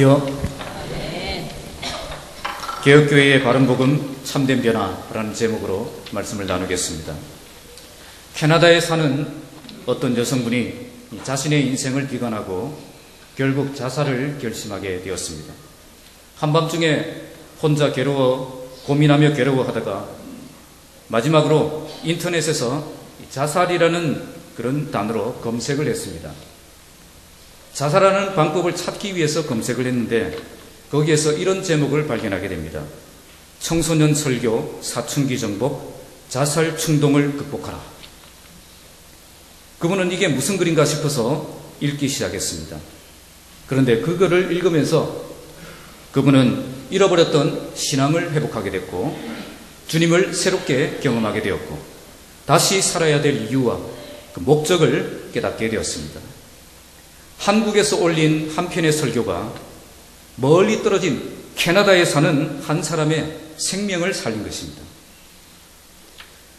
안녕하십시오. 개혁교회의 바른복음 참된 변화라는 제목으로 말씀을 나누겠습니다. 캐나다에 사는 어떤 여성분이 자신의 인생을 비관하고 결국 자살을 결심하게 되었습니다. 한밤중에 혼자 고민하며 괴로워하다가 마지막으로 인터넷에서 자살이라는 그런 단어로 검색을 했습니다. 자살하는 방법을 찾기 위해서 검색을 했는데 거기에서 이런 제목을 발견하게 됩니다. 청소년 설교 사춘기 정복 자살 충동을 극복하라. 그분은 이게 무슨 글인가 싶어서 읽기 시작했습니다. 그런데 그거를 읽으면서 그분은 잃어버렸던 신앙을 회복하게 됐고 주님을 새롭게 경험하게 되었고 다시 살아야 될 이유와 그 목적을 깨닫게 되었습니다. 한국에서 올린 한 편의 설교가 멀리 떨어진 캐나다에 사는 한 사람의 생명을 살린 것입니다.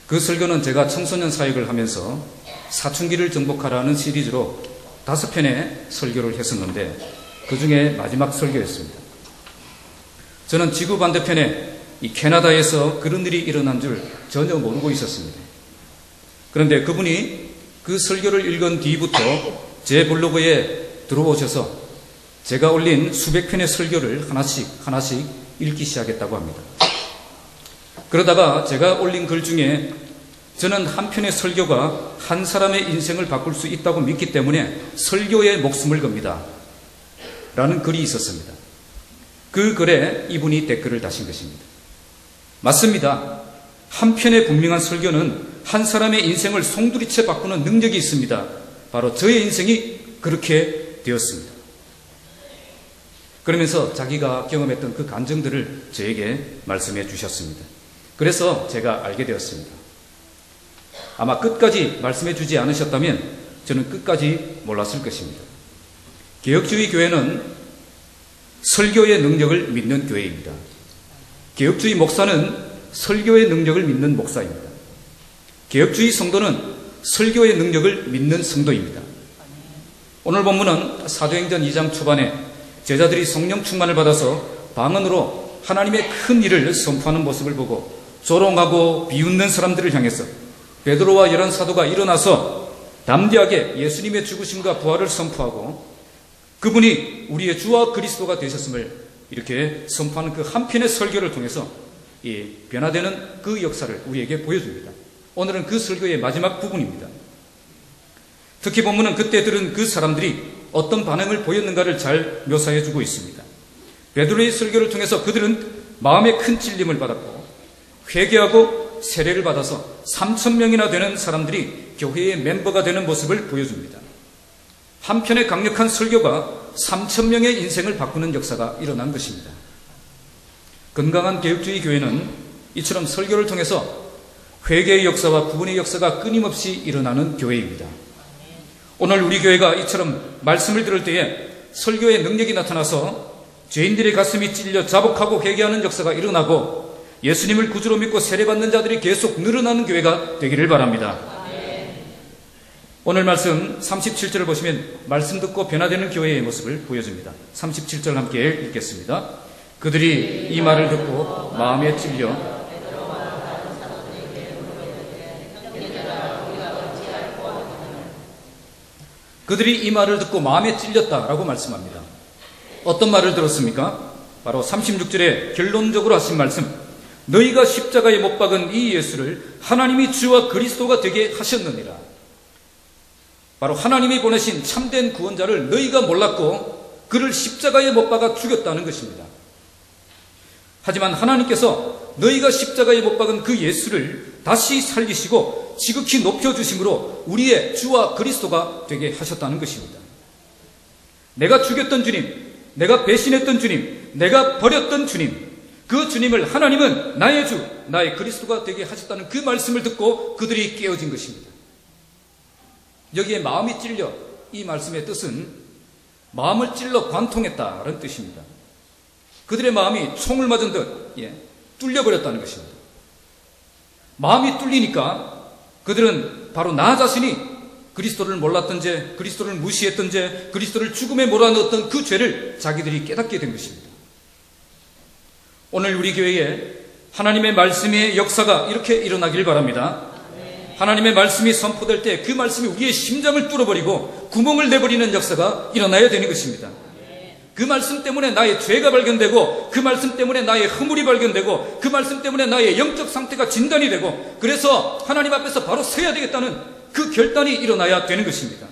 그 설교는 제가 청소년 사역을 하면서 사춘기를 정복하라는 시리즈로 5편의 설교를 했었는데 그 중에 마지막 설교였습니다. 저는 지구 반대편에 이 캐나다에서 그런 일이 일어난 줄 전혀 모르고 있었습니다. 그런데 그분이 그 설교를 읽은 뒤부터 제 블로그에 들어오셔서 제가 올린 수백 편의 설교를 하나씩 읽기 시작했다고 합니다. 그러다가 제가 올린 글 중에 저는 한 편의 설교가 한 사람의 인생을 바꿀 수 있다고 믿기 때문에 설교에 목숨을 겁니다. 라는 글이 있었습니다. 그 글에 이분이 댓글을 다신 것입니다. 맞습니다. 한 편의 분명한 설교는 한 사람의 인생을 송두리째 바꾸는 능력이 있습니다. 바로 저의 인생이 그렇게 되었습니다. 그러면서 자기가 경험했던 그 감정들을 저에게 말씀해 주셨습니다. 그래서 제가 알게 되었습니다. 아마 끝까지 말씀해 주지 않으셨다면 저는 끝까지 몰랐을 것입니다. 개혁주의 교회는 설교의 능력을 믿는 교회입니다. 개혁주의 목사는 설교의 능력을 믿는 목사입니다. 개혁주의 성도는 설교의 능력을 믿는 성도입니다. 오늘 본문은 사도행전 2장 초반에 제자들이 성령 충만을 받아서 방언으로 하나님의 큰 일을 선포하는 모습을 보고 조롱하고 비웃는 사람들을 향해서 베드로와 11사도가 일어나서 담대하게 예수님의 죽으심과 부활을 선포하고 그분이 우리의 주와 그리스도가 되셨음을 이렇게 선포하는 그 한 편의 설교를 통해서 이 변화되는 그 역사를 우리에게 보여줍니다. 오늘은 그 설교의 마지막 부분입니다. 특히 본문은 그때 들은 그 사람들이 어떤 반응을 보였는가를 잘 묘사해주고 있습니다. 베드로의 설교를 통해서 그들은 마음에 큰 찔림을 받았고 회개하고 세례를 받아서 3,000명이나 되는 사람들이 교회의 멤버가 되는 모습을 보여줍니다. 한편의 강력한 설교가 3,000명의 인생을 바꾸는 역사가 일어난 것입니다. 건강한 개혁주의 교회는 이처럼 설교를 통해서 회개의 역사와 구원의 역사가 끊임없이 일어나는 교회입니다. 오늘 우리 교회가 이처럼 말씀을 들을 때에 설교의 능력이 나타나서 죄인들의 가슴이 찔려 자복하고 회개하는 역사가 일어나고 예수님을 구주로 믿고 세례받는 자들이 계속 늘어나는 교회가 되기를 바랍니다. 오늘 말씀 37절을 보시면 말씀 듣고 변화되는 교회의 모습을 보여줍니다. 37절 함께 읽겠습니다. 그들이 이 말을 듣고 마음에 찔려 그들이 이 말을 듣고 마음에 찔렸다라고 말씀합니다. 어떤 말을 들었습니까? 바로 36절에 결론적으로 하신 말씀. 너희가 십자가에 못 박은 이 예수를 하나님이 주와 그리스도가 되게 하셨느니라. 바로 하나님이 보내신 참된 구원자를 너희가 몰랐고 그를 십자가에 못 박아 죽였다는 것입니다. 하지만 하나님께서 너희가 십자가에 못 박은 그 예수를 다시 살리시고 지극히 높여주심으로 우리의 주와 그리스도가 되게 하셨다는 것입니다. 내가 죽였던 주님, 내가 배신했던 주님, 내가 버렸던 주님, 그 주님을 하나님은 나의 주, 나의 그리스도가 되게 하셨다는 그 말씀을 듣고 그들이 깨어진 것입니다. 여기에 마음이 찔려, 이 말씀의 뜻은 마음을 찔러 관통했다는 뜻입니다. 그들의 마음이 총을 맞은 듯 뚫려버렸다는 것입니다. 마음이 뚫리니까 그들은 바로 나 자신이 그리스도를 몰랐던 죄, 그리스도를 무시했던 죄, 그리스도를 죽음에 몰아넣었던 그 죄를 자기들이 깨닫게 된 것입니다. 오늘 우리 교회에 하나님의 말씀의 역사가 이렇게 일어나길 바랍니다. 하나님의 말씀이 선포될 때 그 말씀이 우리의 심장을 뚫어버리고 구멍을 내버리는 역사가 일어나야 되는 것입니다. 그 말씀 때문에 나의 죄가 발견되고, 그 말씀 때문에 나의 허물이 발견되고, 그 말씀 때문에 나의 영적 상태가 진단이 되고, 그래서 하나님 앞에서 바로 서야 되겠다는 그 결단이 일어나야 되는 것입니다.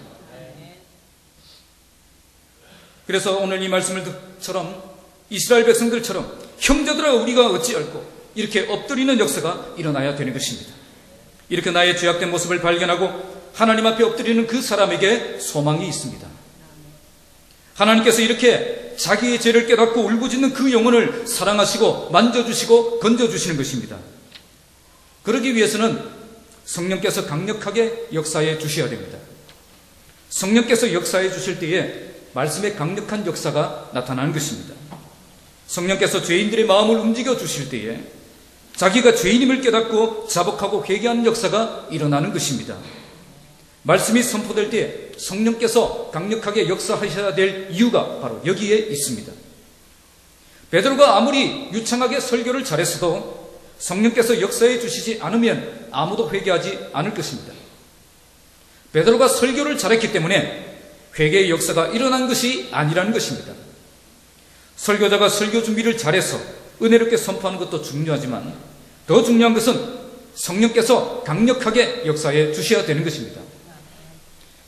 그래서 오늘 이 말씀을처럼 이스라엘 백성들처럼 형제들아 우리가 어찌할꼬 이렇게 엎드리는 역사가 일어나야 되는 것입니다. 이렇게 나의 죄악된 모습을 발견하고 하나님 앞에 엎드리는 그 사람에게 소망이 있습니다. 하나님께서 이렇게 자기의 죄를 깨닫고 울부짖는 그 영혼을 사랑하시고 만져주시고 건져주시는 것입니다. 그러기 위해서는 성령께서 강력하게 역사해 주셔야 됩니다. 성령께서 역사해 주실 때에 말씀의 강력한 역사가 나타나는 것입니다. 성령께서 죄인들의 마음을 움직여 주실 때에 자기가 죄인임을 깨닫고 자복하고 회개하는 역사가 일어나는 것입니다. 말씀이 선포될 때 성령께서 강력하게 역사하셔야 될 이유가 바로 여기에 있습니다. 베드로가 아무리 유창하게 설교를 잘했어도 성령께서 역사해 주시지 않으면 아무도 회개하지 않을 것입니다. 베드로가 설교를 잘했기 때문에 회개의 역사가 일어난 것이 아니라는 것입니다. 설교자가 설교 준비를 잘해서 은혜롭게 선포하는 것도 중요하지만 더 중요한 것은 성령께서 강력하게 역사해 주셔야 되는 것입니다.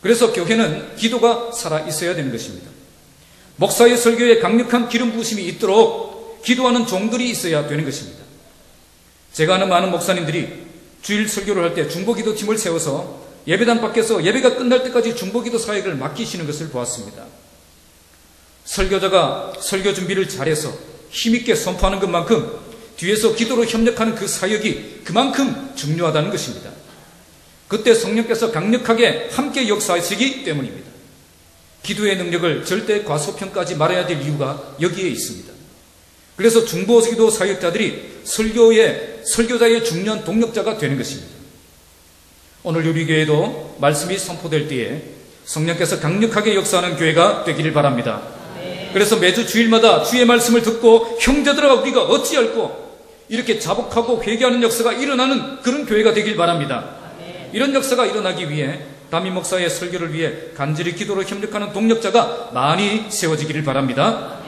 그래서 교회는 기도가 살아있어야 되는 것입니다. 목사의 설교에 강력한 기름 부으심이 있도록 기도하는 종들이 있어야 되는 것입니다. 제가 아는 많은 목사님들이 주일 설교를 할 때 중보기도 팀을 세워서 예배당 밖에서 예배가 끝날 때까지 중보기도 사역을 맡기시는 것을 보았습니다. 설교자가 설교 준비를 잘해서 힘있게 선포하는 것만큼 뒤에서 기도로 협력하는 그 사역이 그만큼 중요하다는 것입니다. 그때 성령께서 강력하게 함께 역사하시기 때문입니다. 기도의 능력을 절대 과소평가하지 말아야 될 이유가 여기에 있습니다. 그래서 중보기도 사역자들이 설교자의 중요한 동력자가 되는 것입니다. 오늘 우리 교회도 말씀이 선포될 때에 성령께서 강력하게 역사하는 교회가 되기를 바랍니다. 그래서 매주 주일마다 주의 말씀을 듣고 형제들아 우리가 어찌할꼬 이렇게 자복하고 회개하는 역사가 일어나는 그런 교회가 되길 바랍니다. 이런 역사가 일어나기 위해 담임 목사의 설교를 위해 간절히 기도로 협력하는 동력자가 많이 세워지기를 바랍니다.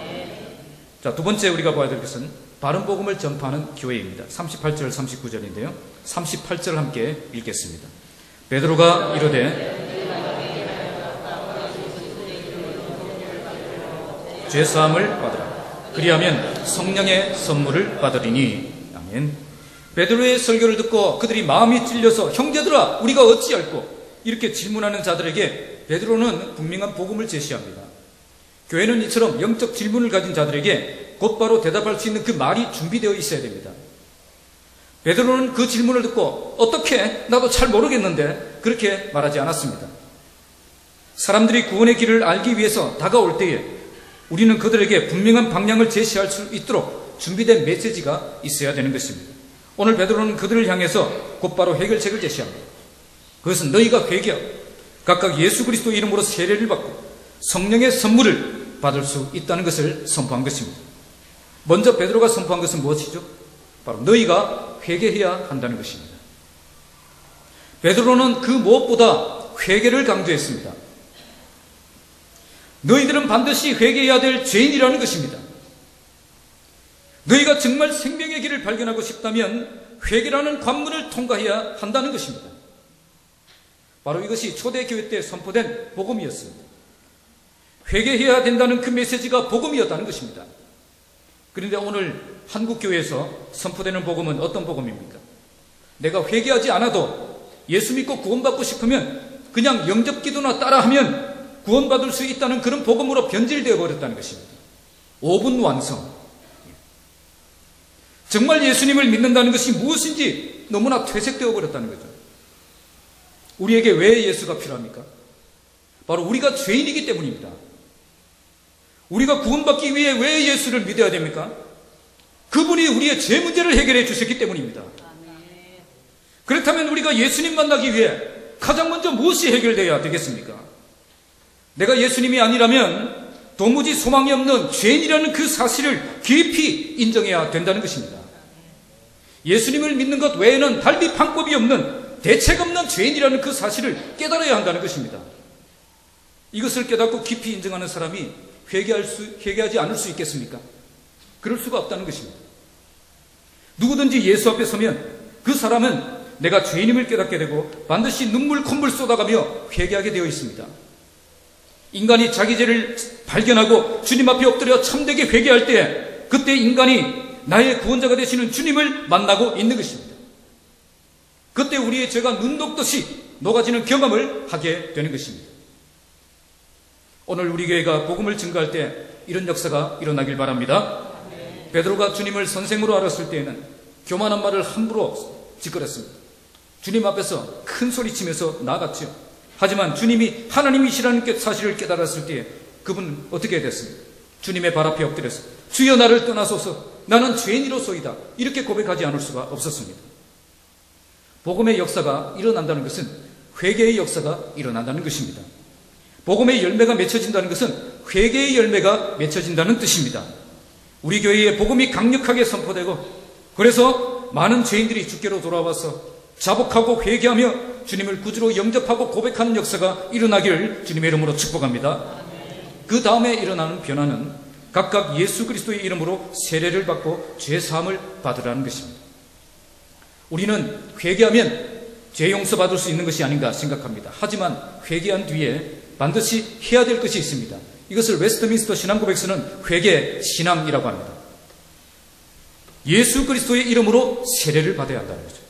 자, 두 번째 우리가 봐야 될 것은 바른 복음을 전파하는 교회입니다. 38절 39절인데요 38절 함께 읽겠습니다. 베드로가 이르되 죄사함을 받으라. 그리하면 성령의 선물을 받으리니. 아멘. 베드로의 설교를 듣고 그들이 마음이 찔려서 형제들아 우리가 어찌할꼬 이렇게 질문하는 자들에게 베드로는 분명한 복음을 제시합니다. 교회는 이처럼 영적 질문을 가진 자들에게 곧바로 대답할 수 있는 그 말이 준비되어 있어야 됩니다. 베드로는 그 질문을 듣고 어떻게 나도 잘 모르겠는데 그렇게 말하지 않았습니다. 사람들이 구원의 길을 알기 위해서 다가올 때에 우리는 그들에게 분명한 방향을 제시할 수 있도록 준비된 메시지가 있어야 되는 것입니다. 오늘 베드로는 그들을 향해서 곧바로 해결책을 제시합니다. 그것은 너희가 회개하고 각각 예수 그리스도 이름으로 세례를 받고 성령의 선물을 받을 수 있다는 것을 선포한 것입니다. 먼저 베드로가 선포한 것은 무엇이죠? 바로 너희가 회개해야 한다는 것입니다. 베드로는 그 무엇보다 회개를 강조했습니다. 너희들은 반드시 회개해야 될 죄인이라는 것입니다. 너희가 정말 생명의 길을 발견하고 싶다면 회개라는 관문을 통과해야 한다는 것입니다. 바로 이것이 초대교회 때 선포된 복음이었습니다. 회개해야 된다는 그 메시지가 복음이었다는 것입니다. 그런데 오늘 한국교회에서 선포되는 복음은 어떤 복음입니까? 내가 회개하지 않아도 예수 믿고 구원받고 싶으면 그냥 영접기도나 따라하면 구원받을 수 있다는 그런 복음으로 변질되어 버렸다는 것입니다. 5분 완성. 정말 예수님을 믿는다는 것이 무엇인지 너무나 퇴색되어 버렸다는 거죠. 우리에게 왜 예수가 필요합니까? 바로 우리가 죄인이기 때문입니다. 우리가 구원받기 위해 왜 예수를 믿어야 됩니까? 그분이 우리의 죄 문제를 해결해 주셨기 때문입니다. 그렇다면 우리가 예수님 만나기 위해 가장 먼저 무엇이 해결되어야 되겠습니까? 내가 예수님이 아니라면 도무지 소망이 없는 죄인이라는 그 사실을 깊이 인정해야 된다는 것입니다. 예수님을 믿는 것 외에는 달리 방법이 없는, 대책 없는 죄인이라는 그 사실을 깨달아야 한다는 것입니다. 이것을 깨닫고 깊이 인정하는 사람이 회개하지 않을 수 있겠습니까? 그럴 수가 없다는 것입니다. 누구든지 예수 앞에 서면 그 사람은 내가 죄인임을 깨닫게 되고 반드시 눈물 콧물 쏟아가며 회개하게 되어 있습니다. 인간이 자기 죄를 발견하고 주님 앞에 엎드려 참되게 회개할 때, 그때 인간이 나의 구원자가 되시는 주님을 만나고 있는 것입니다. 그때 우리의 죄가 눈 녹듯이 녹아지는 경험을 하게 되는 것입니다. 오늘 우리 교회가 복음을 증거할 때 이런 역사가 일어나길 바랍니다. 베드로가 주님을 선생으로 알았을 때에는 교만한 말을 함부로 짓거렸습니다. 주님 앞에서 큰 소리치면서 나아갔죠. 하지만 주님이 하나님이시라는 사실을 깨달았을 때에 그분은 어떻게 됐습니까? 주님의 발 앞에 엎드려서 주여 나를 떠나소서, 나는 죄인이로소이다, 이렇게 고백하지 않을 수가 없었습니다. 복음의 역사가 일어난다는 것은 회개의 역사가 일어난다는 것입니다. 복음의 열매가 맺혀진다는 것은 회개의 열매가 맺혀진다는 뜻입니다. 우리 교회에 복음이 강력하게 선포되고, 그래서 많은 죄인들이 주께로 돌아와서 자복하고 회개하며 주님을 구주로 영접하고 고백하는 역사가 일어나기를 주님의 이름으로 축복합니다. 그 다음에 일어나는 변화는 각각 예수 그리스도의 이름으로 세례를 받고 죄사함을 받으라는 것입니다. 우리는 회개하면 죄 용서받을 수 있는 것이 아닌가 생각합니다. 하지만 회개한 뒤에 반드시 해야 될 것이 있습니다. 이것을 웨스트민스터 신앙고백서는 회개 신앙이라고 합니다. 예수 그리스도의 이름으로 세례를 받아야 한다는 거죠.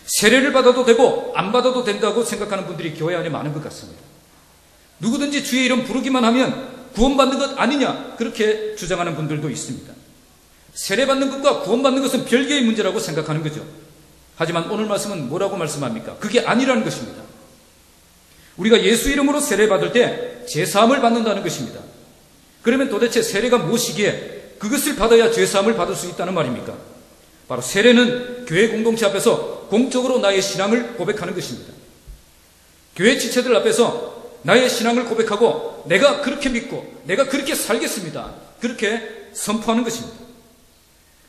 세례를 받아도 되고 안 받아도 된다고 생각하는 분들이 교회 안에 많은 것 같습니다. 누구든지 주의 이름 부르기만 하면 구원받는 것 아니냐, 그렇게 주장하는 분들도 있습니다. 세례받는 것과 구원받는 것은 별개의 문제라고 생각하는 거죠. 하지만 오늘 말씀은 뭐라고 말씀합니까? 그게 아니라는 것입니다. 우리가 예수 이름으로 세례받을 때 죄사함을 받는다는 것입니다. 그러면 도대체 세례가 무엇이기에 그것을 받아야 죄사함을 받을 수 있다는 말입니까? 바로 세례는 교회 공동체 앞에서 공적으로 나의 신앙을 고백하는 것입니다. 교회 지체들 앞에서 나의 신앙을 고백하고 내가 그렇게 믿고 내가 그렇게 살겠습니다, 그렇게 선포하는 것입니다.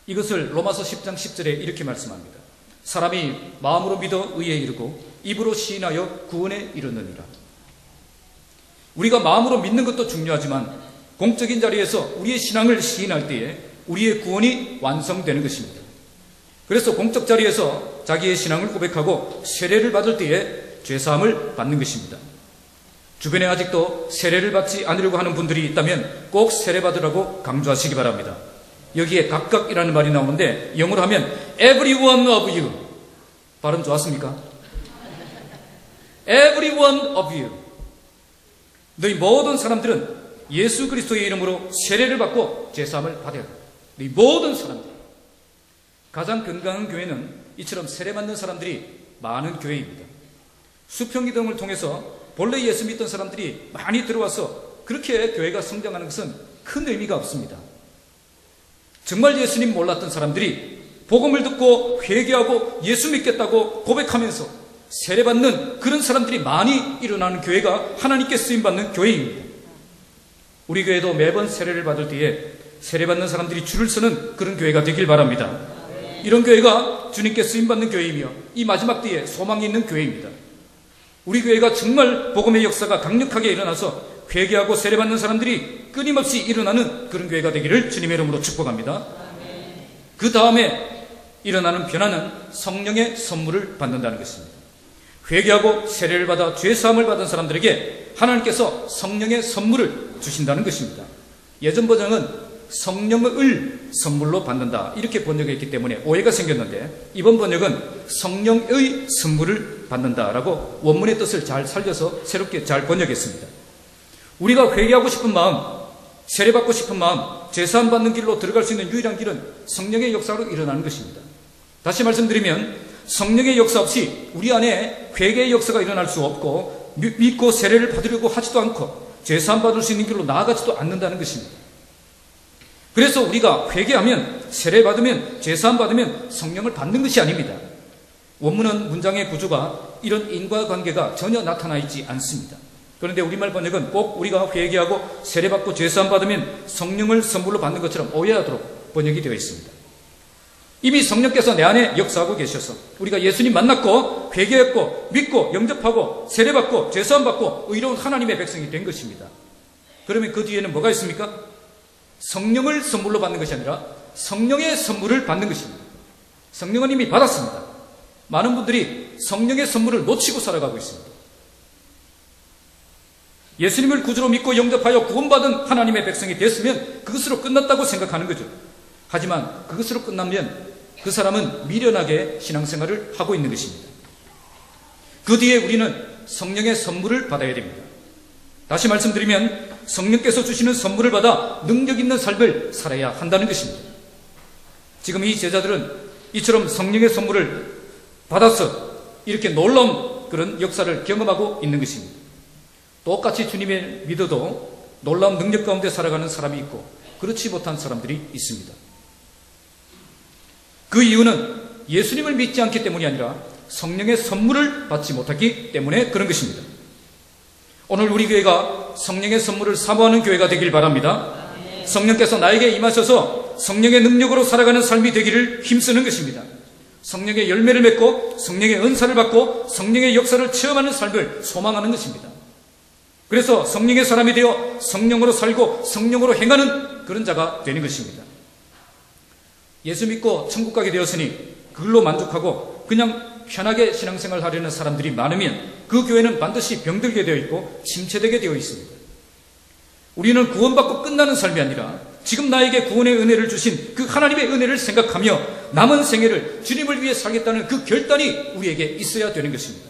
이것을 로마서 10장 10절에 이렇게 말씀합니다. 사람이 마음으로 믿어 의에 이르고 입으로 시인하여 구원에 이르느니라. 우리가 마음으로 믿는 것도 중요하지만 공적인 자리에서 우리의 신앙을 시인할 때에 우리의 구원이 완성되는 것입니다. 그래서 공적 자리에서 자기의 신앙을 고백하고 세례를 받을 때에 죄사함을 받는 것입니다. 주변에 아직도 세례를 받지 않으려고 하는 분들이 있다면 꼭 세례 받으라고 강조하시기 바랍니다. 여기에 각각이라는 말이 나오는데 영어로 하면 every one of you. 발음 좋았습니까? every one of you. 너희 모든 사람들은 예수 그리스도의 이름으로 세례를 받고 죄사함을 받아야 합니다. 너희 모든 사람들. 가장 건강한 교회는 이처럼 세례 받는 사람들이 많은 교회입니다. 수평기도를 통해서 본래 예수 믿던 사람들이 많이 들어와서 그렇게 교회가 성장하는 것은 큰 의미가 없습니다. 정말 예수님 몰랐던 사람들이 복음을 듣고 회개하고 예수 믿겠다고 고백하면서 세례받는 그런 사람들이 많이 일어나는 교회가 하나님께 쓰임받는 교회입니다. 우리 교회도 매번 세례를 받을 때에 세례받는 사람들이 줄을 서는 그런 교회가 되길 바랍니다. 이런 교회가 주님께 쓰임받는 교회이며 이 마지막 때에 소망이 있는 교회입니다. 우리 교회가 정말 복음의 역사가 강력하게 일어나서 회개하고 세례받는 사람들이 끊임없이 일어나는 그런 교회가 되기를 주님의 이름으로 축복합니다. 그 다음에 일어나는 변화는 성령의 선물을 받는다는 것입니다. 회개하고 세례를 받아 죄사함을 받은 사람들에게 하나님께서 성령의 선물을 주신다는 것입니다. 예전 번역은 성령을 선물로 받는다 이렇게 번역했기 때문에 오해가 생겼는데, 이번 번역은 성령의 선물을 받는다라고 원문의 뜻을 잘 살려서 새롭게 잘 번역했습니다. 우리가 회개하고 싶은 마음, 세례받고 싶은 마음, 죄사함 받는 길로 들어갈 수 있는 유일한 길은 성령의 역사로 일어나는 것입니다. 다시 말씀드리면 성령의 역사 없이 우리 안에 회개의 역사가 일어날 수 없고 믿고 세례를 받으려고 하지도 않고 죄사함 받을 수 있는 길로 나아가지도 않는다는 것입니다. 그래서 우리가 회개하면, 세례 받으면, 죄사함 받으면 성령을 받는 것이 아닙니다. 원문은 문장의 구조가 이런 인과관계가 전혀 나타나 있지 않습니다. 그런데 우리말 번역은 꼭 우리가 회개하고 세례받고 죄사함 받으면 성령을 선물로 받는 것처럼 오해하도록 번역이 되어 있습니다. 이미 성령께서 내 안에 역사하고 계셔서 우리가 예수님 만났고 회개했고 믿고 영접하고 세례받고 죄사함 받고 의로운 하나님의 백성이 된 것입니다. 그러면 그 뒤에는 뭐가 있습니까? 성령을 선물로 받는 것이 아니라 성령의 선물을 받는 것입니다. 성령은 이미 받았습니다. 많은 분들이 성령의 선물을 놓치고 살아가고 있습니다. 예수님을 구주로 믿고 영접하여 구원받은 하나님의 백성이 됐으면 그것으로 끝났다고 생각하는 거죠. 하지만 그것으로 끝나면 그 사람은 미련하게 신앙생활을 하고 있는 것입니다. 그 뒤에 우리는 성령의 선물을 받아야 됩니다. 다시 말씀드리면 성령께서 주시는 선물을 받아 능력 있는 삶을 살아야 한다는 것입니다. 지금 이 제자들은 이처럼 성령의 선물을 받아서 이렇게 놀라운 그런 역사를 경험하고 있는 것입니다. 똑같이 주님을 믿어도 놀라운 능력 가운데 살아가는 사람이 있고 그렇지 못한 사람들이 있습니다. 그 이유는 예수님을 믿지 않기 때문이 아니라 성령의 선물을 받지 못했기 때문에 그런 것입니다. 오늘 우리 교회가 성령의 선물을 사모하는 교회가 되길 바랍니다. 성령께서 나에게 임하셔서 성령의 능력으로 살아가는 삶이 되기를 힘쓰는 것입니다. 성령의 열매를 맺고 성령의 은사를 받고 성령의 역사를 체험하는 삶을 소망하는 것입니다. 그래서 성령의 사람이 되어 성령으로 살고 성령으로 행하는 그런 자가 되는 것입니다. 예수 믿고 천국 가게 되었으니 그걸로 만족하고 그냥 편하게 신앙생활 하려는 사람들이 많으면 그 교회는 반드시 병들게 되어 있고 침체되게 되어 있습니다. 우리는 구원받고 끝나는 삶이 아니라 지금 나에게 구원의 은혜를 주신 그 하나님의 은혜를 생각하며 남은 생애를 주님을 위해 살겠다는 그 결단이 우리에게 있어야 되는 것입니다.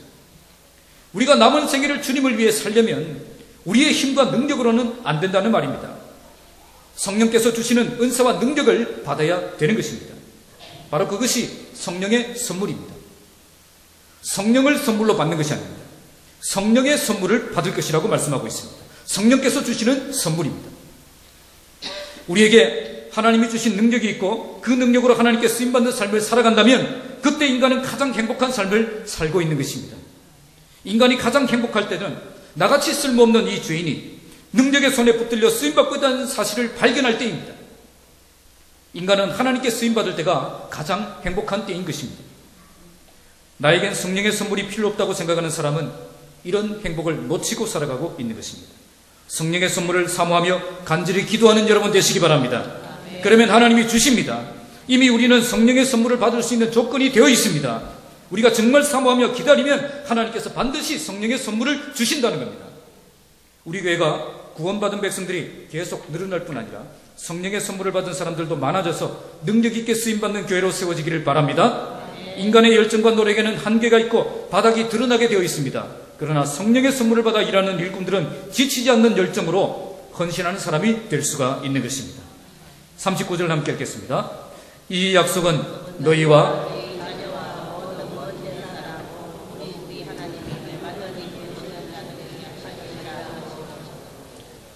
우리가 남은 생애를 주님을 위해 살려면 우리의 힘과 능력으로는 안 된다는 말입니다. 성령께서 주시는 은사와 능력을 받아야 되는 것입니다. 바로 그것이 성령의 선물입니다. 성령을 선물로 받는 것이 아닙니다. 성령의 선물을 받을 것이라고 말씀하고 있습니다. 성령께서 주시는 선물입니다. 우리에게 하나님이 주신 능력이 있고 그 능력으로 하나님께 쓰임받는 삶을 살아간다면 그때 인간은 가장 행복한 삶을 살고 있는 것입니다. 인간이 가장 행복할 때는 나같이 쓸모없는 이 죄인이 능력의 손에 붙들려 쓰임받고 있다는 사실을 발견할 때입니다. 인간은 하나님께 쓰임받을 때가 가장 행복한 때인 것입니다. 나에겐 성령의 선물이 필요 없다고 생각하는 사람은 이런 행복을 놓치고 살아가고 있는 것입니다. 성령의 선물을 사모하며 간절히 기도하는 여러분 되시기 바랍니다. 그러면 하나님이 주십니다. 이미 우리는 성령의 선물을 받을 수 있는 조건이 되어 있습니다. 우리가 정말 사모하며 기다리면 하나님께서 반드시 성령의 선물을 주신다는 겁니다. 우리 교회가 구원받은 백성들이 계속 늘어날 뿐 아니라 성령의 선물을 받은 사람들도 많아져서 능력 있게 쓰임받는 교회로 세워지기를 바랍니다. 인간의 열정과 노력에는 한계가 있고 바닥이 드러나게 되어 있습니다. 그러나 성령의 선물을 받아 일하는 일꾼들은 지치지 않는 열정으로 헌신하는 사람이 될 수가 있는 것입니다. 39절 함께 읽겠습니다. 이 약속은 너희와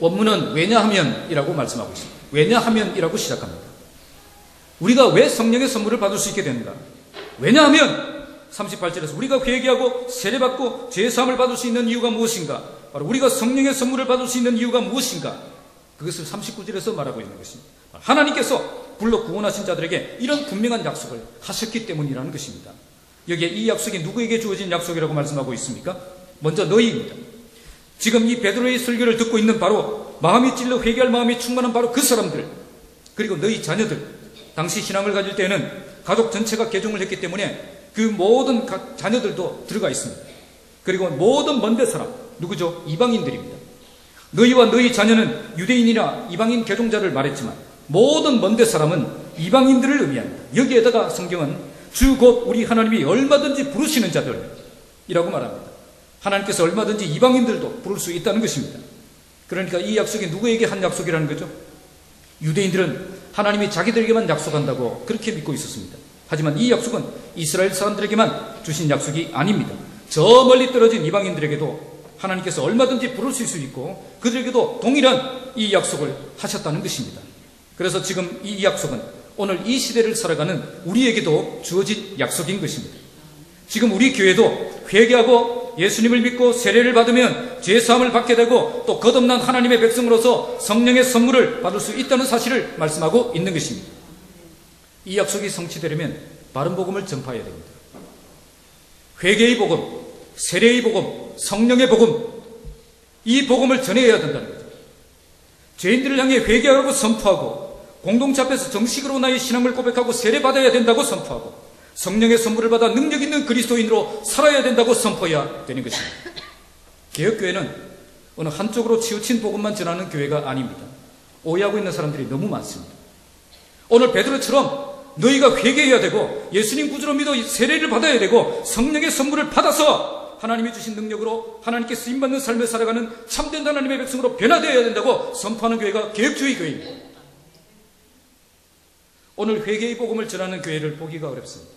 원문은 왜냐하면이라고 말씀하고 있습니다. 왜냐하면이라고 시작합니다. 우리가 왜 성령의 선물을 받을 수 있게 되는가? 왜냐하면 38절에서 우리가 회개하고 세례받고 죄사함을 받을 수 있는 이유가 무엇인가? 바로 우리가 성령의 선물을 받을 수 있는 이유가 무엇인가? 그것을 39절에서 말하고 있는 것입니다. 하나님께서 불러 구원하신 자들에게 이런 분명한 약속을 하셨기 때문이라는 것입니다. 여기에 이 약속이 누구에게 주어진 약속이라고 말씀하고 있습니까? 먼저 너희입니다. 지금 이 베드로의 설교를 듣고 있는 바로 마음이 찔러 회개할 마음이 충만한 바로 그 사람들, 그리고 너희 자녀들, 당시 신앙을 가질 때에는 가족 전체가 개종을 했기 때문에 그 모든 자녀들도 들어가 있습니다. 그리고 모든 먼데 사람, 누구죠? 이방인들입니다. 너희와 너희 자녀는 유대인이나 이방인 개종자를 말했지만 모든 먼데 사람은 이방인들을 의미합니다. 여기에다가 성경은 주 곧 우리 하나님이 얼마든지 부르시는 자들이라고 말합니다. 하나님께서 얼마든지 이방인들도 부를 수 있다는 것입니다. 그러니까 이 약속이 누구에게 한 약속이라는 거죠? 유대인들은 하나님이 자기들에게만 약속한다고 그렇게 믿고 있었습니다. 하지만 이 약속은 이스라엘 사람들에게만 주신 약속이 아닙니다. 저 멀리 떨어진 이방인들에게도 하나님께서 얼마든지 부를 수 있고 그들에게도 동일한 이 약속을 하셨다는 것입니다. 그래서 지금 이 약속은 오늘 이 시대를 살아가는 우리에게도 주어진 약속인 것입니다. 지금 우리 교회도 회개하고 예수님을 믿고 세례를 받으면 죄사함을 받게 되고 또 거듭난 하나님의 백성으로서 성령의 선물을 받을 수 있다는 사실을 말씀하고 있는 것입니다. 이 약속이 성취되려면 바른 복음을 전파해야 됩니다. 회개의 복음, 세례의 복음, 성령의 복음, 이 복음을 전해야 된다는 거죠. 죄인들을 향해 회개하고 선포하고 공동체 앞에서 정식으로 나의 신앙을 고백하고 세례받아야 된다고 선포하고 성령의 선물을 받아 능력 있는 그리스도인으로 살아야 된다고 선포해야 되는 것입니다. 개혁교회는 어느 한쪽으로 치우친 복음만 전하는 교회가 아닙니다. 오해하고 있는 사람들이 너무 많습니다. 오늘 베드로처럼 너희가 회개해야 되고 예수님 구주로 믿어 세례를 받아야 되고 성령의 선물을 받아서 하나님이 주신 능력으로 하나님께 쓰임받는 삶을 살아가는 참된 하나님의 백성으로 변화되어야 된다고 선포하는 교회가 개혁주의 교회입니다. 오늘 회개의 복음을 전하는 교회를 보기가 어렵습니다.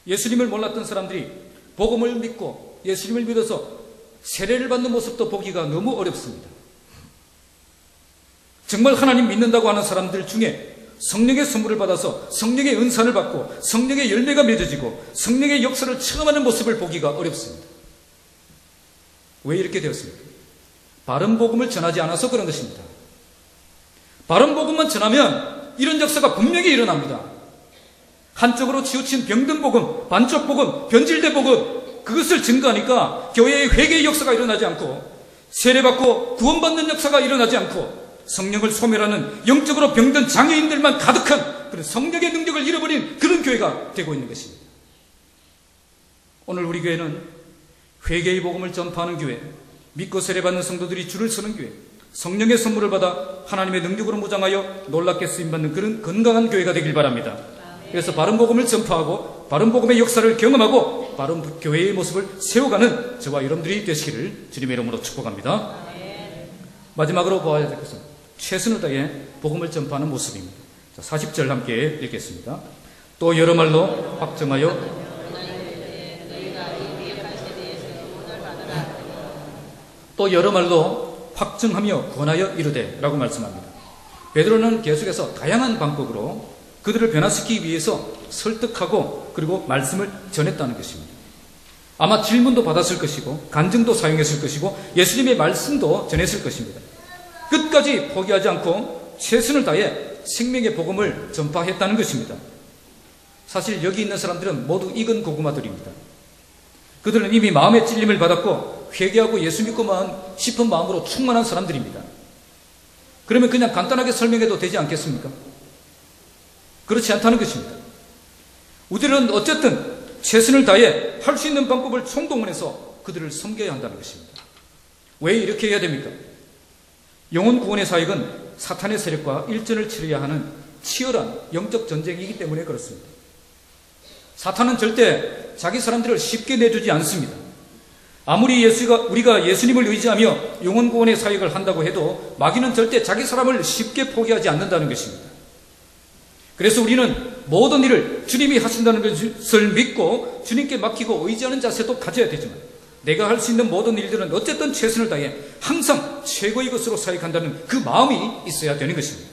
예수님을 몰랐던 사람들이 복음을 믿고 예수님을 믿어서 세례를 받는 모습도 보기가 너무 어렵습니다. 정말 하나님 믿는다고 하는 사람들 중에 성령의 선물을 받아서 성령의 은사를 받고 성령의 열매가 맺어지고 성령의 역사를 체험하는 모습을 보기가 어렵습니다. 왜 이렇게 되었습니까? 바른 복음을 전하지 않아서 그런 것입니다. 바른 복음만 전하면 이런 역사가 분명히 일어납니다. 한쪽으로 치우친 병든 복음, 반쪽 복음, 변질된 복음, 그것을 증거하니까 교회의 회개의 역사가 일어나지 않고 세례받고 구원받는 역사가 일어나지 않고 성령을 소멸하는 영적으로 병든 장애인들만 가득한 그런 성령의 능력을 잃어버린 그런 교회가 되고 있는 것입니다. 오늘 우리 교회는 회개의 복음을 전파하는 교회, 믿고 세례받는 성도들이 줄을 서는 교회, 성령의 선물을 받아 하나님의 능력으로 무장하여 놀랍게 쓰임받는 그런 건강한 교회가 되길 바랍니다. 그래서 바른 복음을 전파하고 바른 복음의 역사를 경험하고 바른 교회의 모습을 세워가는 저와 여러분들이 되시기를 주님의 이름으로 축복합니다. 마지막으로 보아야 될 것은 최선을 다해 복음을 전파하는 모습입니다. 자, 40절 함께 읽겠습니다. 또 여러 말로 확정하여 또 여러 말로 확증하며 권하여 이르되 라고 말씀합니다. 베드로는 계속해서 다양한 방법으로 그들을 변화시키기 위해서 설득하고 그리고 말씀을 전했다는 것입니다. 아마 질문도 받았을 것이고 간증도 사용했을 것이고 예수님의 말씀도 전했을 것입니다. 끝까지 포기하지 않고 최선을 다해 생명의 복음을 전파했다는 것입니다. 사실 여기 있는 사람들은 모두 익은 고구마들입니다. 그들은 이미 마음의 찔림을 받았고 회개하고 예수 믿고만 싶은 마음으로 충만한 사람들입니다. 그러면 그냥 간단하게 설명해도 되지 않겠습니까? 그렇지 않다는 것입니다. 우리는 어쨌든 최선을 다해 할 수 있는 방법을 총동원해서 그들을 섬겨야 한다는 것입니다. 왜 이렇게 해야 됩니까? 영혼 구원의 사역은 사탄의 세력과 일전을 치러야 하는 치열한 영적 전쟁이기 때문에 그렇습니다. 사탄은 절대 자기 사람들을 쉽게 내주지 않습니다. 아무리 우리가 예수님을 의지하며 영혼 구원의 사역을 한다고 해도 마귀는 절대 자기 사람을 쉽게 포기하지 않는다는 것입니다. 그래서 우리는 모든 일을 주님이 하신다는 것을 믿고 주님께 맡기고 의지하는 자세도 가져야 되지만 내가 할 수 있는 모든 일들은 어쨌든 최선을 다해 항상 최고의 것으로 사역한다는 그 마음이 있어야 되는 것입니다.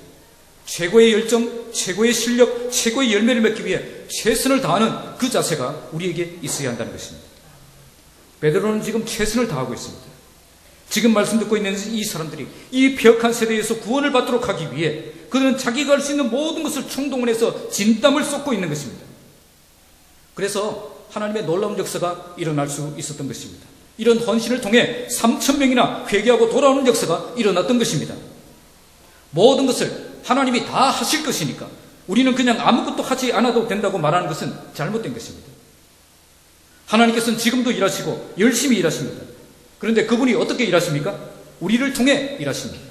최고의 열정, 최고의 실력, 최고의 열매를 맺기 위해 최선을 다하는 그 자세가 우리에게 있어야 한다는 것입니다. 베드로는 지금 최선을 다하고 있습니다. 지금 말씀 듣고 있는 이 사람들이 이 폐역한 세대에서 구원을 받도록 하기 위해 그들은 자기가 할 수 있는 모든 것을 총동원해서 진땀을 쏟고 있는 것입니다. 그래서 하나님의 놀라운 역사가 일어날 수 있었던 것입니다. 이런 헌신을 통해 3,000명이나 회개하고 돌아오는 역사가 일어났던 것입니다. 모든 것을 하나님이 다 하실 것이니까 우리는 그냥 아무것도 하지 않아도 된다고 말하는 것은 잘못된 것입니다. 하나님께서는 지금도 일하시고 열심히 일하십니다. 그런데 그분이 어떻게 일하십니까? 우리를 통해 일하십니다.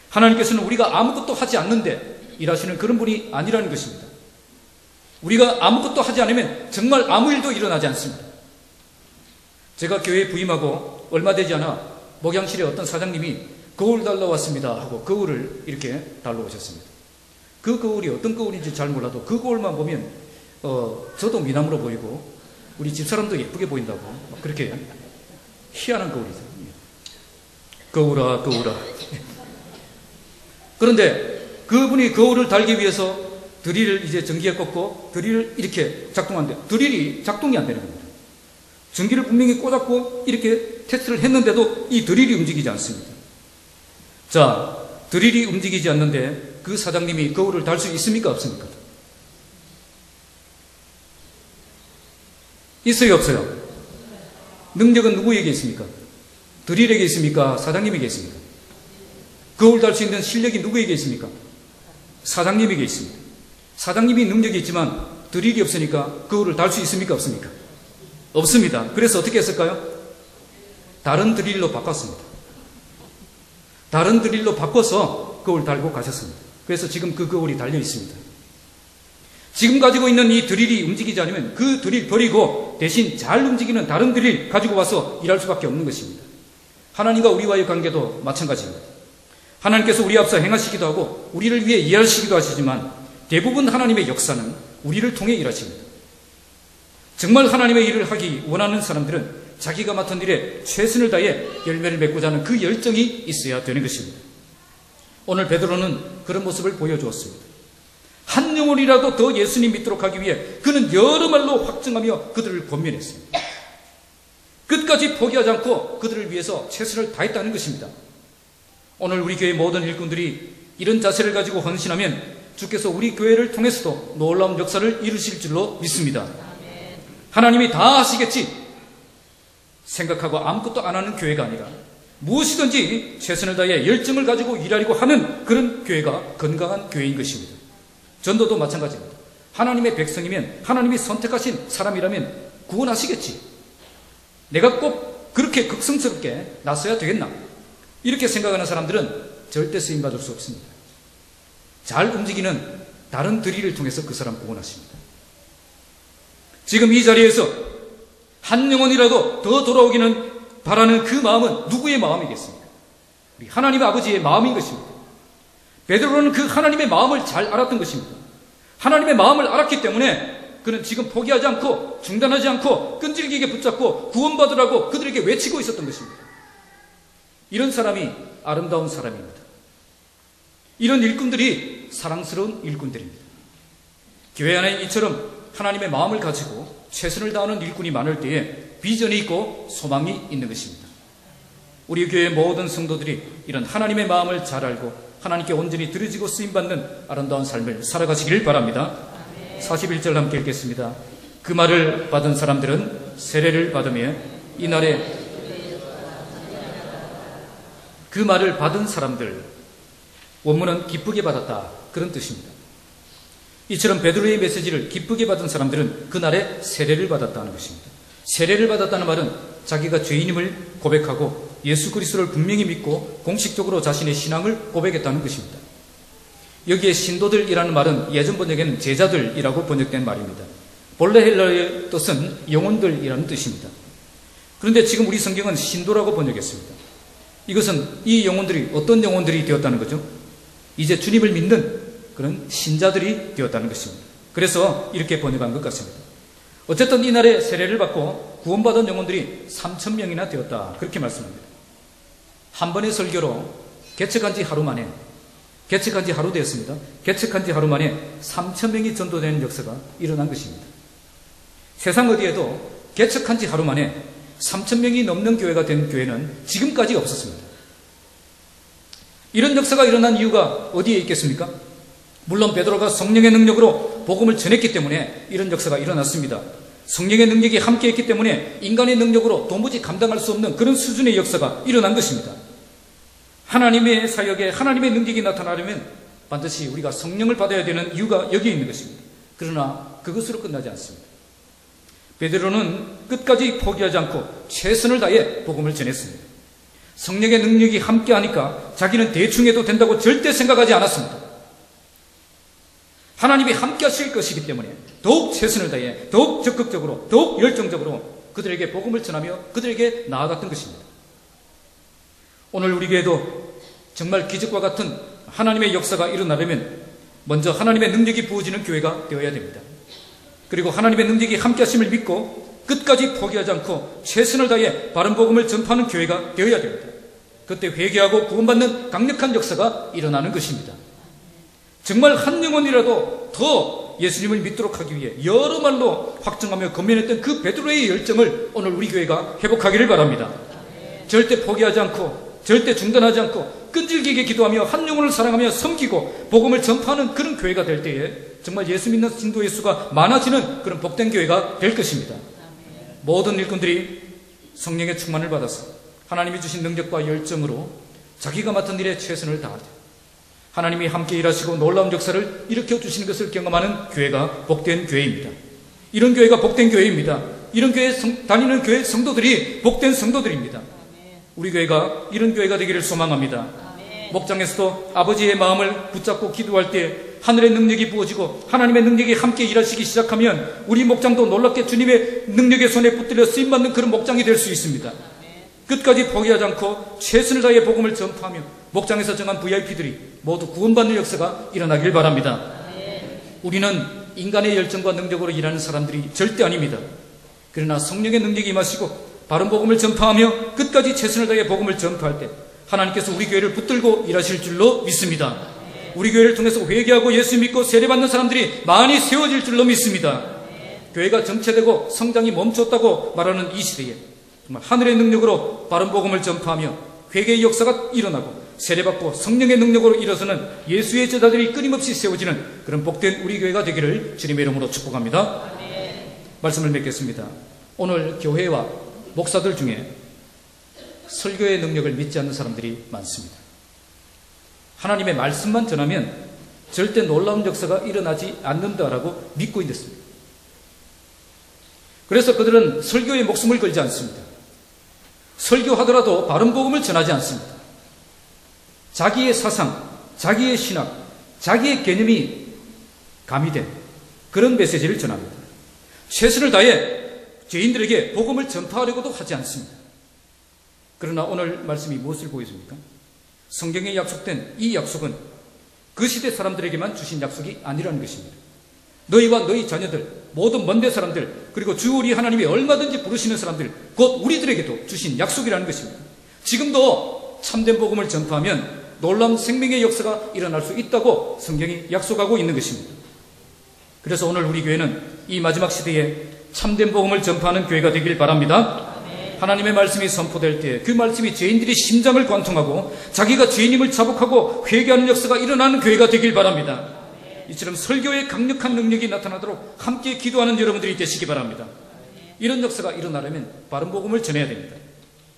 하나님께서는 우리가 아무것도 하지 않는데 일하시는 그런 분이 아니라는 것입니다. 우리가 아무것도 하지 않으면 정말 아무 일도 일어나지 않습니다. 제가 교회에 부임하고 얼마 되지 않아 목양실에 어떤 사장님이 거울 달러 왔습니다 하고 거울을 이렇게 달러 오셨습니다. 그 거울이 어떤 거울인지 잘 몰라도 그 거울만 보면 저도 미남으로 보이고 우리 집사람도 예쁘게 보인다고 막 그렇게 희한한 거울이죠. 거울아 거울아. 그런데 그분이 거울을 달기 위해서 드릴을 이제 전기에 꽂고 드릴을 이렇게 작동하는데 드릴이 작동이 안 되는 겁니다. 전기를 분명히 꽂았고 이렇게 테스트를 했는데도 이 드릴이 움직이지 않습니다. 자, 드릴이 움직이지 않는데 그 사장님이 거울을 달 수 있습니까? 없습니까? 있어요? 없어요? 능력은 누구에게 있습니까? 드릴에게 있습니까? 사장님에게 있습니까? 거울 달 수 있는 실력이 누구에게 있습니까? 사장님에게 있습니다. 사장님이 능력이 있지만 드릴이 없으니까 거울을 달 수 있습니까? 없습니까? 없습니다. 그래서 어떻게 했을까요? 다른 드릴로 바꿨습니다. 다른 드릴로 바꿔서 거울 달고 가셨습니다. 그래서 지금 그 거울이 달려 있습니다. 지금 가지고 있는 이 드릴이 움직이지 않으면 그 드릴 버리고 대신 잘 움직이는 다른 드릴 가지고 와서 일할 수밖에 없는 것입니다. 하나님과 우리와의 관계도 마찬가지입니다. 하나님께서 우리 앞서 행하시기도 하고 우리를 위해 일하시기도 하시지만 대부분 하나님의 역사는 우리를 통해 일하십니다. 정말 하나님의 일을 하기 원하는 사람들은 자기가 맡은 일에 최선을 다해 열매를 맺고자 하는 그 열정이 있어야 되는 것입니다. 오늘 베드로는 그런 모습을 보여주었습니다. 한 영혼이라도 더 예수님 믿도록 하기 위해 그는 여러 말로 확증하며 그들을 권면했습니다. 끝까지 포기하지 않고 그들을 위해서 최선을 다했다는 것입니다. 오늘 우리 교회 모든 일꾼들이 이런 자세를 가지고 헌신하면 주께서 우리 교회를 통해서도 놀라운 역사를 이루실 줄로 믿습니다. 하나님이 다 하시겠지 생각하고 아무것도 안 하는 교회가 아니라 무엇이든지 최선을 다해 열정을 가지고 일하려고 하는 그런 교회가 건강한 교회인 것입니다. 전도도 마찬가지입니다. 하나님의 백성이면 하나님이 선택하신 사람이라면 구원하시겠지. 내가 꼭 그렇게 극성스럽게 나서야 되겠나? 이렇게 생각하는 사람들은 절대 쓰임받을 수 없습니다. 잘 움직이는 다른 드릴을 통해서 그 사람 구원하십니다. 지금 이 자리에서 한 영혼이라도 더 돌아오기는 바라는 그 마음은 누구의 마음이겠습니까? 우리 하나님의 아버지의 마음인 것입니다. 베드로는 그 하나님의 마음을 잘 알았던 것입니다. 하나님의 마음을 알았기 때문에 그는 지금 포기하지 않고 중단하지 않고 끈질기게 붙잡고 구원받으라고 그들에게 외치고 있었던 것입니다. 이런 사람이 아름다운 사람입니다. 이런 일꾼들이 사랑스러운 일꾼들입니다. 교회 안에 이처럼 하나님의 마음을 가지고 최선을 다하는 일꾼이 많을 때에 비전이 있고 소망이 있는 것입니다. 우리 교회 모든 성도들이 이런 하나님의 마음을 잘 알고 하나님께 온전히 드려지고 쓰임받는 아름다운 삶을 살아가시기를 바랍니다. 41절 함께 읽겠습니다. 그 말을 받은 사람들은 세례를 받으며 이날에 그 말을 받은 사람들, 원문은 기쁘게 받았다, 그런 뜻입니다. 이처럼 베드로의 메시지를 기쁘게 받은 사람들은 그날에 세례를 받았다는 것입니다. 세례를 받았다는 말은 자기가 죄인임을 고백하고 예수 그리스도를 분명히 믿고 공식적으로 자신의 신앙을 고백했다는 것입니다. 여기에 신도들이라는 말은 예전 번역에는 제자들이라고 번역된 말입니다. 본래 헬라어의 뜻은 영혼들이라는 뜻입니다. 그런데 지금 우리 성경은 신도라고 번역했습니다. 이것은 이 영혼들이 어떤 영혼들이 되었다는 거죠? 이제 주님을 믿는 그런 신자들이 되었다는 것입니다. 그래서 이렇게 번역한 것 같습니다. 어쨌든 이날에 세례를 받고 구원받은 영혼들이 3,000명이나 되었다, 그렇게 말씀합니다. 한 번의 설교로 개척한 지 하루 만에, 개척한 지 하루 되었습니다. 개척한 지 하루 만에 3,000명이 전도되는 역사가 일어난 것입니다. 세상 어디에도 개척한 지 하루 만에 3,000명이 넘는 교회가 된 교회는 지금까지 없었습니다. 이런 역사가 일어난 이유가 어디에 있겠습니까? 물론 베드로가 성령의 능력으로 복음을 전했기 때문에 이런 역사가 일어났습니다. 성령의 능력이 함께했기 때문에 인간의 능력으로 도무지 감당할 수 없는 그런 수준의 역사가 일어난 것입니다. 하나님의 사역에 하나님의 능력이 나타나려면 반드시 우리가 성령을 받아야 되는 이유가 여기에 있는 것입니다. 그러나 그것으로 끝나지 않습니다. 베드로는 끝까지 포기하지 않고 최선을 다해 복음을 전했습니다. 성령의 능력이 함께하니까 자기는 대충 해도 된다고 절대 생각하지 않았습니다. 하나님이 함께 하실 것이기 때문에 더욱 최선을 다해 더욱 적극적으로 더욱 열정적으로 그들에게 복음을 전하며 그들에게 나아갔던 것입니다. 오늘 우리 교회도 정말 기적과 같은 하나님의 역사가 일어나려면 먼저 하나님의 능력이 부어지는 교회가 되어야 됩니다. 그리고 하나님의 능력이 함께 하심을 믿고 끝까지 포기하지 않고 최선을 다해 바른 복음을 전파하는 교회가 되어야 됩니다. 그때 회개하고 구원받는 강력한 역사가 일어나는 것입니다. 정말 한 영혼이라도 더 예수님을 믿도록 하기 위해 여러 말로 확증하며 건면했던 그 베드로의 열정을 오늘 우리 교회가 회복하기를 바랍니다. 절대 포기하지 않고 절대 중단하지 않고 끈질기게 기도하며 한 영혼을 사랑하며 섬기고 복음을 전파하는 그런 교회가 될 때에 정말 예수 믿는 신도의 수가 많아지는 그런 복된 교회가 될 것입니다. 모든 일꾼들이 성령의 충만을 받아서 하나님이 주신 능력과 열정으로 자기가 맡은 일에 최선을 다할 때 하나님이 함께 일하시고 놀라운 역사를 일으켜 주시는 것을 경험하는 교회가 복된 교회입니다. 이런 교회가 복된 교회입니다. 이런 교회 다니는 교회 성도들이 복된 성도들입니다. 우리 교회가 이런 교회가 되기를 소망합니다. 목장에서도 아버지의 마음을 붙잡고 기도할 때 하늘의 능력이 부어지고 하나님의 능력이 함께 일하시기 시작하면 우리 목장도 놀랍게 주님의 능력의 손에 붙들려 쓰임받는 그런 목장이 될 수 있습니다. 끝까지 포기하지 않고 최선을 다해 복음을 전파하며 목장에서 정한 VIP들이 모두 구원받는 역사가 일어나길 바랍니다. 우리는 인간의 열정과 능력으로 일하는 사람들이 절대 아닙니다. 그러나 성령의 능력이 임하시고 바른 복음을 전파하며 끝까지 최선을 다해 복음을 전파할 때 하나님께서 우리 교회를 붙들고 일하실 줄로 믿습니다. 우리 교회를 통해서 회개하고 예수 믿고 세례받는 사람들이 많이 세워질 줄로 믿습니다. 교회가 정체되고 성장이 멈췄다고 말하는 이 시대에 정말 하늘의 능력으로 바른 복음을 전파하며 회개의 역사가 일어나고 세례받고 성령의 능력으로 일어서는 예수의 제자들이 끊임없이 세워지는 그런 복된 우리 교회가 되기를 주님의 이름으로 축복합니다. 말씀을 맺겠습니다. 오늘 교회와 목사들 중에 설교의 능력을 믿지 않는 사람들이 많습니다. 하나님의 말씀만 전하면 절대 놀라운 역사가 일어나지 않는다라고 믿고 있습니다. 그래서 그들은 설교에 목숨을 걸지 않습니다. 설교하더라도 바른 복음을 전하지 않습니다. 자기의 사상, 자기의 신학, 자기의 개념이 가미된 그런 메시지를 전합니다. 최선을 다해 죄인들에게 복음을 전파하려고도 하지 않습니다. 그러나 오늘 말씀이 무엇을 보여줍니까? 성경에 약속된 이 약속은 그 시대 사람들에게만 주신 약속이 아니라는 것입니다. 너희와 너희 자녀들, 모든 먼데 사람들, 그리고 주 우리 하나님이 얼마든지 부르시는 사람들, 곧 우리들에게도 주신 약속이라는 것입니다. 지금도 참된 복음을 전파하면 놀라운 생명의 역사가 일어날 수 있다고 성경이 약속하고 있는 것입니다. 그래서 오늘 우리 교회는 이 마지막 시대에 참된 복음을 전파하는 교회가 되길 바랍니다. 하나님의 말씀이 선포될 때 그 말씀이 죄인들의 심장을 관통하고 자기가 죄인임을 자복하고 회개하는 역사가 일어나는 교회가 되길 바랍니다. 이처럼 설교의 강력한 능력이 나타나도록 함께 기도하는 여러분들이 되시기 바랍니다. 이런 역사가 일어나려면 바른 복음을 전해야 됩니다.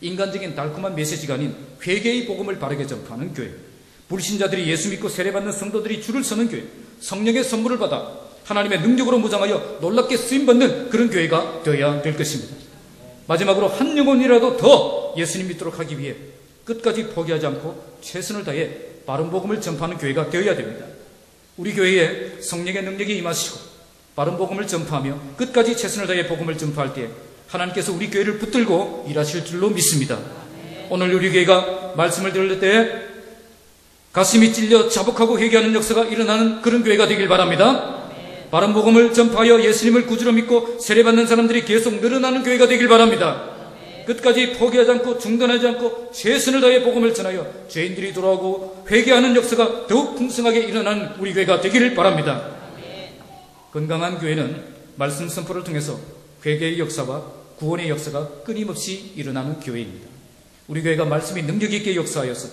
인간적인 달콤한 메시지가 아닌 회개의 복음을 바르게 전파하는 교회, 불신자들이 예수 믿고 세례받는 성도들이 줄을 서는 교회, 성령의 선물을 받아 하나님의 능력으로 무장하여 놀랍게 쓰임받는 그런 교회가 되어야 될 것입니다. 마지막으로 한 영혼이라도 더 예수님 믿도록 하기 위해 끝까지 포기하지 않고 최선을 다해 바른 복음을 전파하는 교회가 되어야 됩니다. 우리 교회에 성령의 능력이 임하시고 바른 복음을 전파하며 끝까지 최선을 다해 복음을 전파할 때 하나님께서 우리 교회를 붙들고 일하실 줄로 믿습니다. 오늘 우리 교회가 말씀을 들을 때 가슴이 찔려 자복하고 회개하는 역사가 일어나는 그런 교회가 되길 바랍니다. 바른 복음을 전파하여 예수님을 구주로 믿고 세례받는 사람들이 계속 늘어나는 교회가 되길 바랍니다. 끝까지 포기하지 않고 중단하지 않고 최선을 다해 복음을 전하여 죄인들이 돌아오고 회개하는 역사가 더욱 풍성하게 일어나는 우리 교회가 되기를 바랍니다. 건강한 교회는 말씀 선포를 통해서 회개의 역사와 구원의 역사가 끊임없이 일어나는 교회입니다. 우리 교회가 말씀이 능력 있게 역사하여서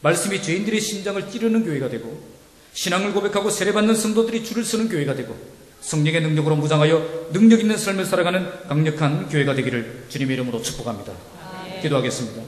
말씀이 죄인들의 심장을 찌르는 교회가 되고 신앙을 고백하고 세례받는 성도들이 줄을 서는 교회가 되고 성령의 능력으로 무장하여 능력 있는 삶을 살아가는 강력한 교회가 되기를 주님의 이름으로 축복합니다. 기도하겠습니다.